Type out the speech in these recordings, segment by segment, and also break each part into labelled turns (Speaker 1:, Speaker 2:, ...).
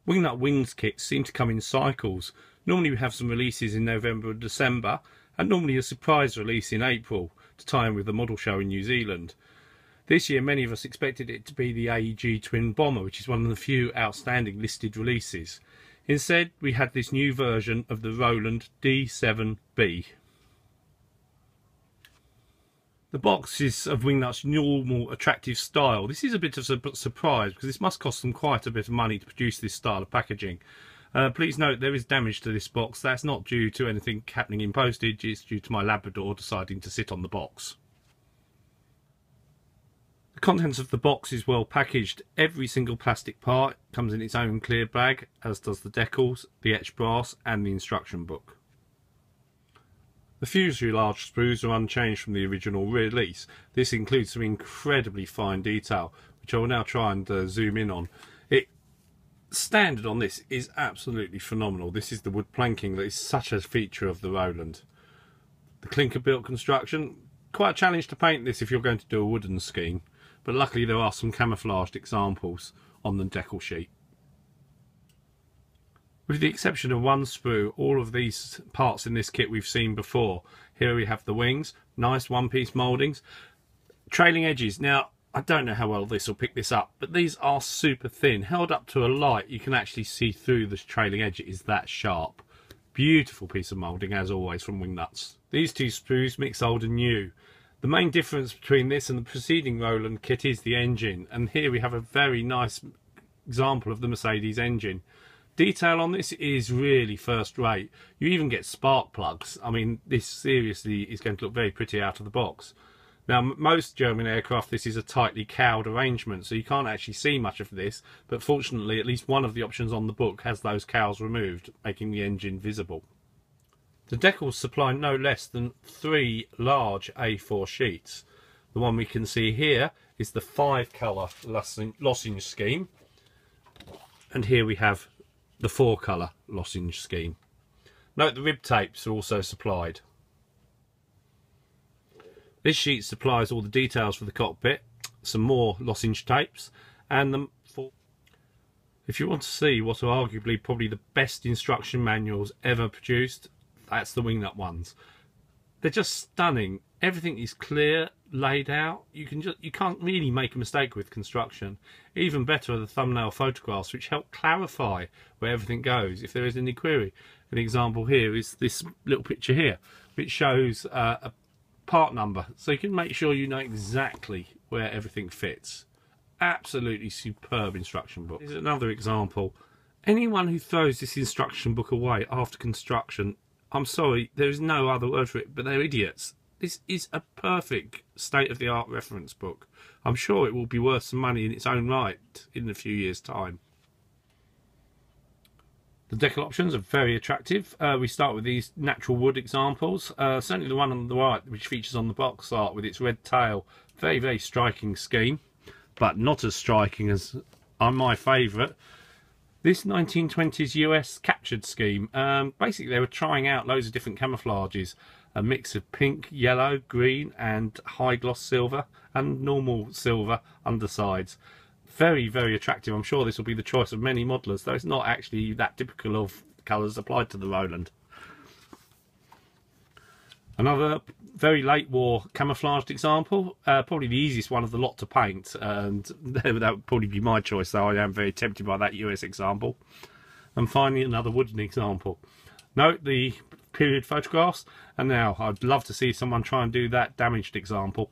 Speaker 1: Wingnut Wings kits seem to come in cycles. Normally we have some releases in November and December, and normally a surprise release in April to tie in with the model show in New Zealand. This year many of us expected it to be the AEG twin bomber, which is one of the few outstanding listed releases. Instead we had this new version of the Roland D7B. The box is of Wingnut's normal attractive style. This is a bit of a surprise because this must cost them quite a bit of money to produce this style of packaging. Please note there is damage to this box. That's not due to anything happening in postage, it's due to my Labrador deciding to sit on the box. The contents of the box is well packaged. Every single plastic part comes in its own clear bag, as does the decals, the etched brass and the instruction book. The fuselage sprues are unchanged from the original release. This includes some incredibly fine detail, which I will now try and zoom in on. Standard on this is absolutely phenomenal. This is the wood planking that is such a feature of the Roland. The clinker built construction, quite a challenge to paint this if you're going to do a wooden scheme, but luckily there are some camouflaged examples on the decal sheet. With the exception of one sprue, all of these parts in this kit we've seen before. Here we have the wings, nice one-piece mouldings, trailing edges. Now, I don't know how well this will pick this up, but these are super thin. Held up to a light, you can actually see through the trailing edge. It is that sharp. Beautiful piece of moulding, as always, from Wingnuts. These two sprues mix old and new. The main difference between this and the preceding Roland kit is the engine, and here we have a very nice example of the Mercedes engine. Detail on this is really first rate. You even get spark plugs. I mean, this seriously is going to look very pretty out of the box. Now, most German aircraft, this is a tightly cowled arrangement, so you can't actually see much of this, but fortunately at least one of the options on the book has those cowls removed, making the engine visible. The decals supply no less than 3 large A4 sheets. The one we can see here is the 5-colour lozenge scheme, and here we have the 4-colour lozenge scheme. Note the rib tapes are also supplied. This sheet supplies all the details for the cockpit, some more lozenge tapes, and the if you want to see what are arguably probably the best instruction manuals ever produced, that's the Wingnut ones. They're just stunning. Everything is clear, laid out. You can't really make a mistake with construction. Even better are the thumbnail photographs, which help clarify where everything goes if there is any query. An example here is this little picture here, which shows a part number, so you can make sure you know exactly where everything fits. Absolutely superb instruction book. Here's another example. Anyone who throws this instruction book away after construction, I'm sorry, there is no other word for it, but they're idiots. This is a perfect state-of-the-art reference book. I'm sure it will be worth some money in its own right in a few years' time. The decal options are very attractive. We start with these natural wood examples. Certainly the one on the right, which features on the box art with its red tail. Very, very striking scheme, but not as striking as my favourite. This 1920s US captured scheme. Basically they were trying out loads of different camouflages. A mix of pink, yellow, green and high gloss silver and normal silver undersides. Very, very attractive. I'm sure this will be the choice of many modelers, though it's not actually that typical of colours applied to the Roland. Another very late war camouflaged example, probably the easiest one of the lot to paint, and that would probably be my choice, though I am very tempted by that US example. And finally another wooden example. Note the period photographs, and now I'd love to see someone try and do that damaged example.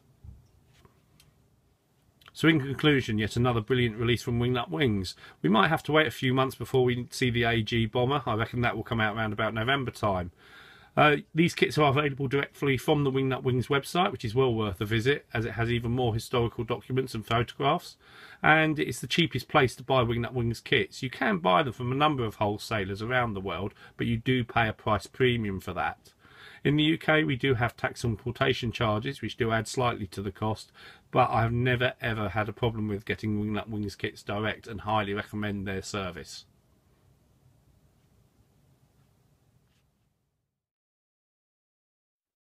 Speaker 1: So in conclusion, yet another brilliant release from Wingnut Wings. We might have to wait a few months before we see the AG bomber. I reckon that will come out around about November time. These kits are available directly from the Wingnut Wings website, which is well worth a visit as it has even more historical documents and photographs, and it's the cheapest place to buy Wingnut Wings kits. You can buy them from a number of wholesalers around the world, but you do pay a price premium for that. In the UK we do have tax and importation charges, which do add slightly to the cost, but I have never ever had a problem with getting Wingnut Wings kits direct and highly recommend their service.